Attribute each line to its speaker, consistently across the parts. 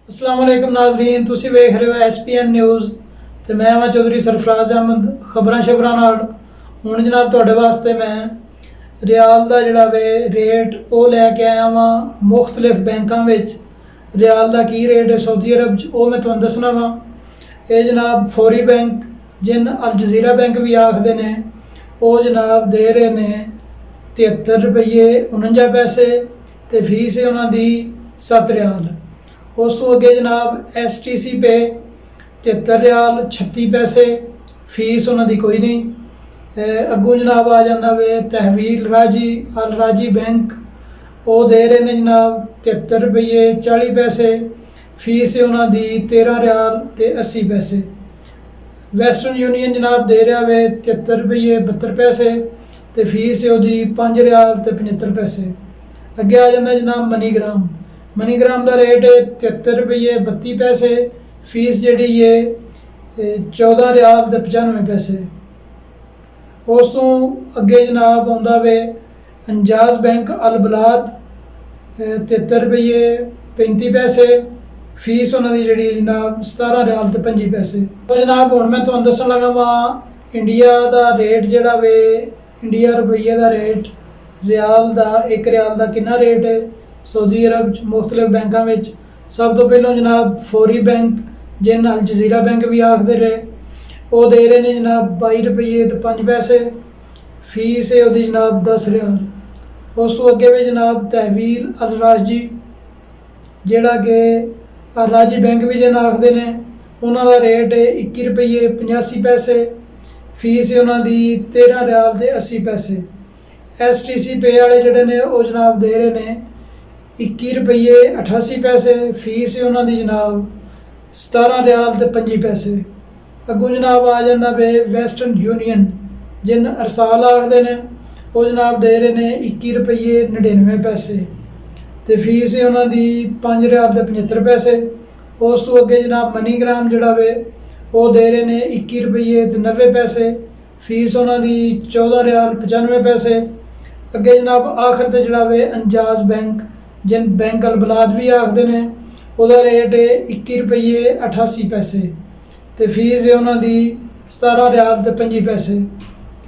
Speaker 1: अस्सलाम वालेकुम नाज़रीन, तुसी वेख रहे हो SPN न्यूज़ ਤੇ ਮੈਂ ਹਾਂ ਚੌਧਰੀ ਸਰਫਰਾਜ਼ ਅਹਿਮਦ। ਖਬਰਾਂ ਨਾਲ ਹੁਣ ਜਨਾਬ ਤੁਹਾਡੇ ਵਾਸਤੇ ਮੈਂ ਰਿਆਲ ਦਾ ਜਿਹੜਾ ਵੇ ਰੇਟ ਉਹ ਲੈ ਕੇ ਆਇਆ ਵਾਂ। ਮੁxtਲਿਫ ਬੈਂਕਾਂ ਵਿੱਚ ਰਿਆਲ ਦਾ ਕੀ ਰੇਟ ਹੈ ਸਾਊਦੀ ਅਰਬ 'ਚ ਉਹ ਮੈਂ ਤੁਹਾਨੂੰ ਦੱਸਣਾ ਵਾ। ਇਹ ਜਨਾਬ ਫੌਰੀ ਬੈਂਕ ਜਿਨ ਅਲ ਜਜ਼ੀਰਾ ਬੈਂਕ ਵੀ ਆਖਦੇ ਨੇ ਉਹ ਜਨਾਬ ਦੇ ਰਹੇ ਨੇ 73 ਰੁਪਏ 49 ਪੈਸੇ ਤੇ ਫੀਸ ਹੈ ਉਹਨਾਂ ਦੀ 7 ਰਿਆਲ। ਉਸ ਤੋਂ ਅੱਗੇ ਜਨਾਬ STC पे 73 ਰਿਆਲ 36 पैसे फीस उन्होंने कोई नहीं। अगों जनाब आ जाता वे तहवील राजी अल राजी बैंक वो दे रहे हैं जनाब 73 रुपये 40 पैसे फीस है उन्होंने 13 रियाल ते 80 पैसे। वैस्टर्न यूनियन जनाब दे रहा वे 73 रुपये 72 पैसे ते फीस है वो 5 रियाल ते 75 पैसे। अगे आ जाता जनाब मनीग्राम का रेट है 73 रुपये 32 पैसे फीस जी है 14 रियाल ते 95 पैसे। उस तो अगे जनाब आता वे अंजाज बैंक अल बलाद 73 रुपये 35 पैसे फीस उन्होंने जी जनाब 17 रियाल ते 25 पैसे। तो जनाब हूँ मैं तुहानू दसन लगा वा इंडिया का रेट जोड़ा वे इंडिया रुपये का रेट रियाल का 1 रियाल का कितना रेट है सऊदी अरब मुख्तलिफ बैंकों में। सब तो पहलों जनाब फौरी बैंक जिन अल जजीरा बैंक भी आखते रहे वो दे रहे हैं जनाब 22 रुपये तो 5 पैसे फीस है वो जनाब 10 रियाल। उस तो अगे भी जनाब तहवील अल राजी जोड़ा कि अल राजी बैंक भी जिन आखते हैं उन्होंने रेट है 21 रुपये 85 पैसे फीस है उन्होंने 13 रियाल ते 80 पैसे। STC पे वाले जोड़े ने वो जनाब दे रहे हैं 21 रुपये 88 पैसे फीस है उन्होंने जनाब 17 रियाल ते 25 पैसे। अगों जनाब आ जाता वे वैस्टर्न यूनियन जिन अरसाल आखते हैं वो जनाब दे रहे हैं 21 रुपये 99 पैसे ते फीस है उन्होंने 5 रियाल ते 75 पैसे। उस तो अगे जनाब मनीग्राम जोड़ा वे वो दे रहे हैं 21 रुपये 90 पैसे फीस उन्होंने 14 रियाल 95 पैसे। अगे जनाब आखिर ते जोड़ा वे अंजाज बैंक जिन बैंक अल बलाद भी आखते हैं वह रेट है 21 रुपये 88 पैसे तो फीस है उन्होंने 17 रियाल ते 25 पैसे।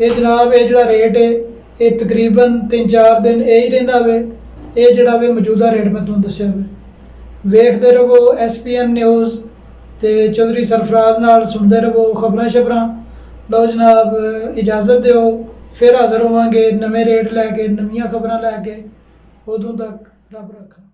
Speaker 1: ये जनाब ये जोड़ा रेट है ये तकरीबन 3-4 दिन यही रहा वे ये जोड़ा वे मौजूदा रेट मैं तुहानू दस्सिया वे। वेखते रहो SPN न्यूज़ ते चौधरी सरफराज नाल सुनते रहो खबरां। लो जनाब इजाज़त दो फिर हाज़र होवांगे नवे रेट लैके नवीं खबरां लैके। उदों तक रब रखा।